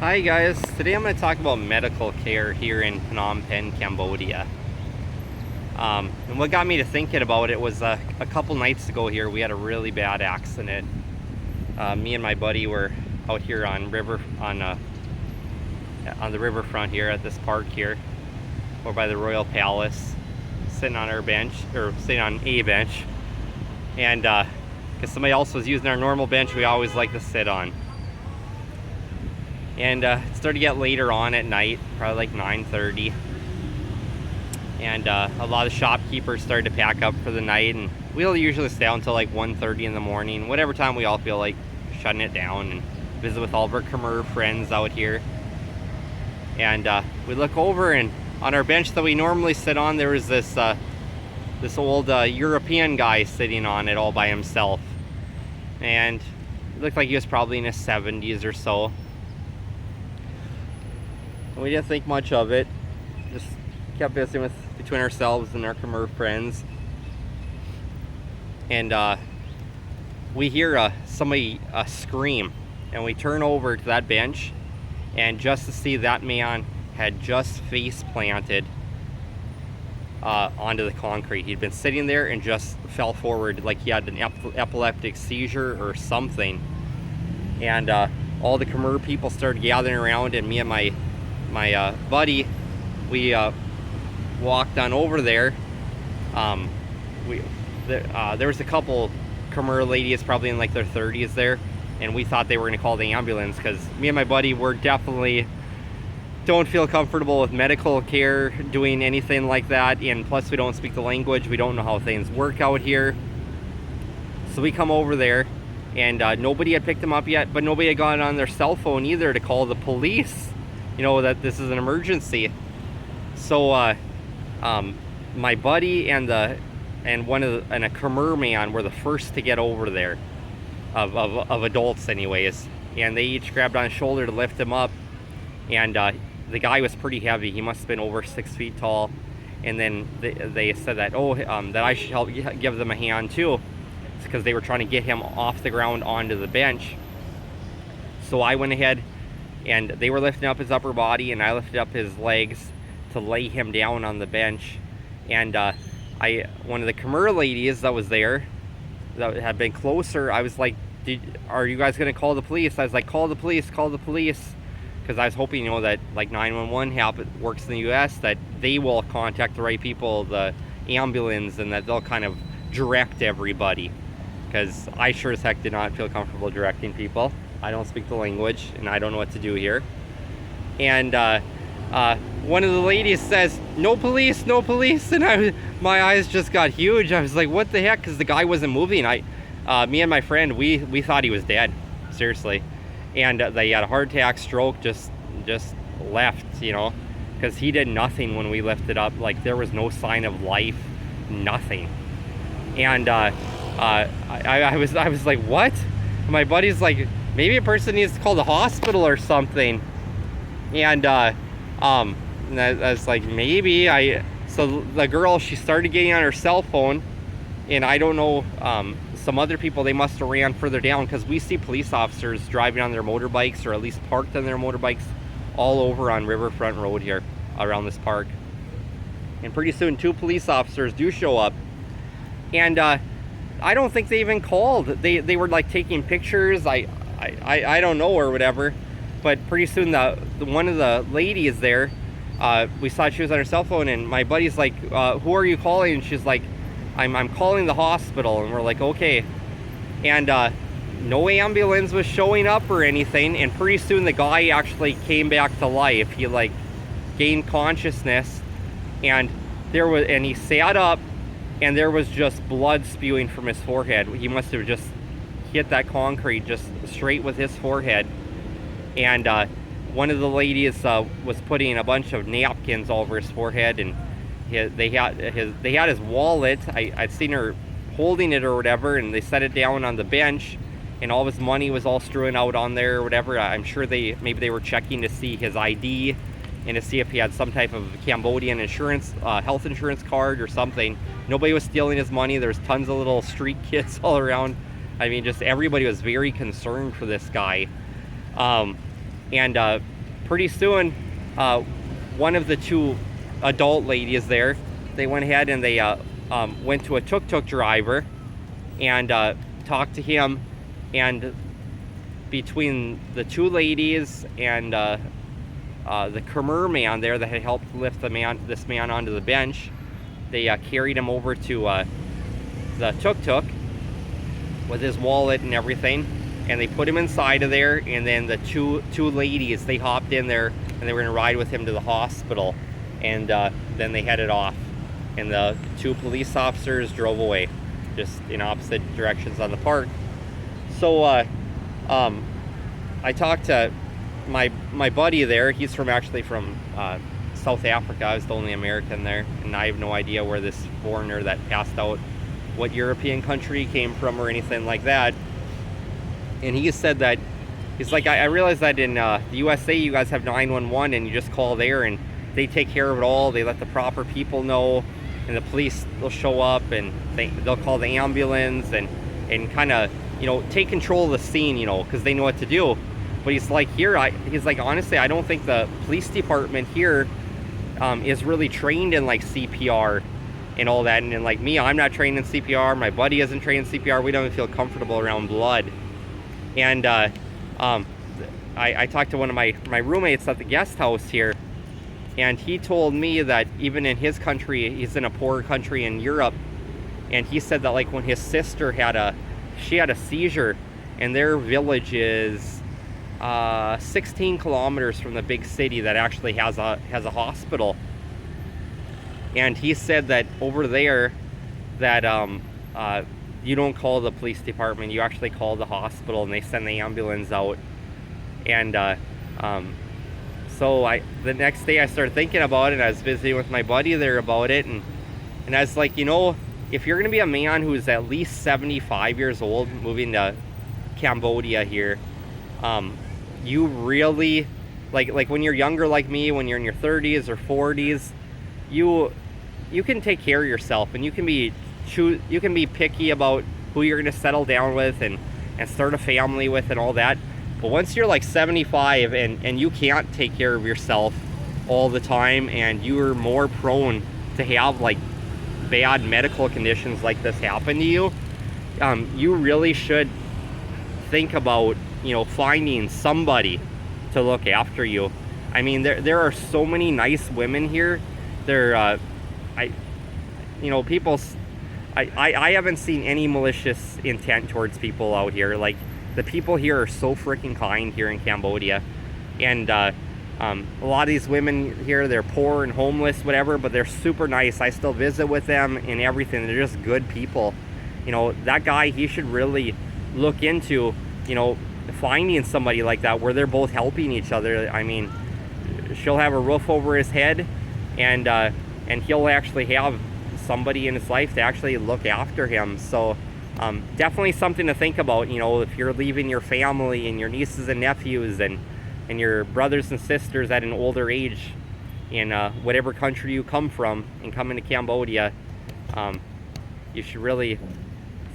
Hi guys, today I'm going to talk about medical care here in Phnom Penh, Cambodia. And what got me to thinking about it was a couple nights ago here we had a really bad accident. Me and my buddy were out here on the riverfront here at this park here, over by the Royal Palace, sitting on our bench, or sitting on a bench, and because somebody else was using our normal bench we always like to sit on. And it started to get later on at night, probably like 9:30. And a lot of shopkeepers started to pack up for the night, and we'll usually stay out until like 1:30 in the morning, whatever time we all feel like shutting it down, and visit with all of our Khmer friends out here. And we look over, and on our bench that we normally sit on, there was this old European guy sitting on it all by himself. And it looked like he was probably in his 70s or so. We didn't think much of it, just kept visiting between ourselves and our Khmer friends. And we hear somebody scream, and we turn over to that bench, and just to see that man had just face planted onto the concrete. He'd been sitting there and just fell forward like he had an epileptic seizure or something. And all the Khmer people started gathering around, and me and my buddy, we walked on over there. There was a couple Khmer ladies probably in like their 30s there, and we thought they were going to call the ambulance, because me and my buddy were definitely don't feel comfortable with medical care, doing anything like that, and plus we don't speak the language, we don't know how things work out here. So we come over there, and nobody had picked them up yet, but nobody had gone on their cell phone either to call the police, you know, that this is an emergency. So my buddy and a Khmer man were the first to get over there, of adults anyways, and they each grabbed on his shoulder to lift him up. And the guy was pretty heavy. He must have been over 6 feet tall. And then they said that that I should help give them a hand too, because they were trying to get him off the ground onto the bench. So I went ahead, and they were lifting up his upper body, and I lifted up his legs to lay him down on the bench. And one of the Khmer ladies that was there, that had been closer, I was like, are you guys going to call the police? I was like, call the police, because I was hoping, you know, that like 911 works in the US, that they will contact the right people, the ambulance, and that they'll kind of direct everybody, because I sure as heck did not feel comfortable directing people. I don't speak the language, and I don't know what to do here. And one of the ladies says, no police, and my eyes just got huge. I was like, what the heck? Because the guy wasn't moving. Me and my friend, we thought he was dead, seriously. And they had a heart attack, stroke, just left, you know, because he did nothing when we lifted up. Like, there was no sign of life, nothing. And I was like, what? And my buddy's like, maybe a person needs to call the hospital or something. And I was like, maybe. So the girl, she started getting on her cell phone, and I don't know, some other people, they must have ran further down, because we see police officers driving on their motorbikes, or at least parked on their motorbikes, all over on Riverfront Road here around this park. And pretty soon 2 police officers do show up, and I don't think they even called. They were like taking pictures. I don't know, or whatever. But pretty soon one of the ladies there, we saw she was on her cell phone, and my buddy's like, who are you calling? And she's like, I'm calling the hospital. And we're like, okay. And no ambulance was showing up or anything, and pretty soon the guy actually came back to life. He like gained consciousness, and he sat up, and there was just blood spewing from his forehead. He must have just hit that concrete just straight with his forehead. And one of the ladies was putting a bunch of napkins all over his forehead, and they had his wallet. I'd seen her holding it or whatever, and they set it down on the bench, and all of his money was all strewn out on there or whatever. I'm sure maybe they were checking to see his ID and to see if he had some type of Cambodian insurance, health insurance card or something. Nobody was stealing his money. There's tons of little street kids all around. I mean, just everybody was very concerned for this guy. And pretty soon, one of the two adult ladies there, they went ahead and they went to a tuk-tuk driver and talked to him, and between the two ladies and the Khmer man there that had helped lift this man onto the bench, they carried him over to the tuk-tuk with his wallet and everything, and they put him inside of there, and then the two ladies, they hopped in there and they were gonna ride with him to the hospital, and then they headed off, and the two police officers drove away just in opposite directions on the park. So I talked to my buddy there. He's actually from South Africa. I was the only American there, and I have no idea where this foreigner that passed out, what European country he came from or anything like that. And he said that, he's like, I realize that in the USA you guys have 911 and you just call there and they take care of it all. They let the proper people know, and the police will show up and they'll call the ambulance and kind of, you know, take control of the scene, you know, because they know what to do. But he's like, he's like, honestly, I don't think the police department here is really trained in like CPR and all that. And like me, I'm not trained in CPR. My buddy isn't trained in CPR. We don't even feel comfortable around blood. And I talked to one of my roommates at the guest house here, and he told me that even in his country, he's in a poor country in Europe, and he said that like when his sister had a seizure, and their village is 16 kilometers from the big city that actually has a hospital. And he said that over there that you don't call the police department, you actually call the hospital and they send the ambulance out. And so the next day I started thinking about it, and I was visiting with my buddy there about it, and I was like, you know, if you're gonna be a man who's at least 75 years old moving to Cambodia here, you really, like when you're younger like me, when you're in your 30s or 40s, you can take care of yourself, and you can be picky about who you're going to settle down with and start a family with and all that. But once you're like 75 and you can't take care of yourself all the time, and you're more prone to have like bad medical conditions like this happen to you, you really should think about, you know, finding somebody to look after you. I mean, there are so many nice women here. I haven't seen any malicious intent towards people out here. Like, the people here are so freaking kind here in Cambodia. And a lot of these women here, they're poor and homeless, whatever, but they're super nice. I still visit with them and everything. They're just good people. You know, that guy, he should really look into, you know, finding somebody like that where they're both helping each other. I mean, she'll have a roof over his head, and he'll actually have somebody in his life to actually look after him. So definitely something to think about, you know, if you're leaving your family and your nieces and nephews and your brothers and sisters at an older age in whatever country you come from and come into Cambodia, you should really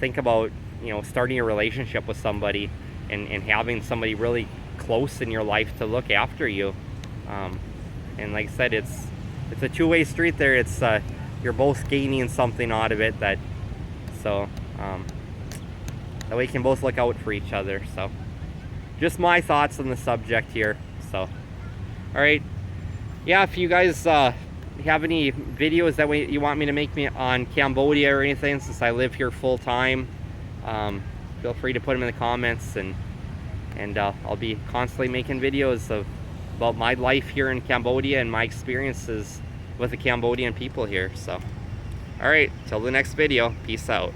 think about, you know, starting a relationship with somebody and having somebody really close in your life to look after you. And like I said, it's a two-way street there. It's you're both gaining something out of it, that way you can both look out for each other. So just my thoughts on the subject here. So all right, yeah, if you guys have any videos that you want me to make on Cambodia or anything, since I live here full time, feel free to put them in the comments, and I'll be constantly making videos about my life here in Cambodia and my experiences with the Cambodian people here. So all right, till the next video, peace out.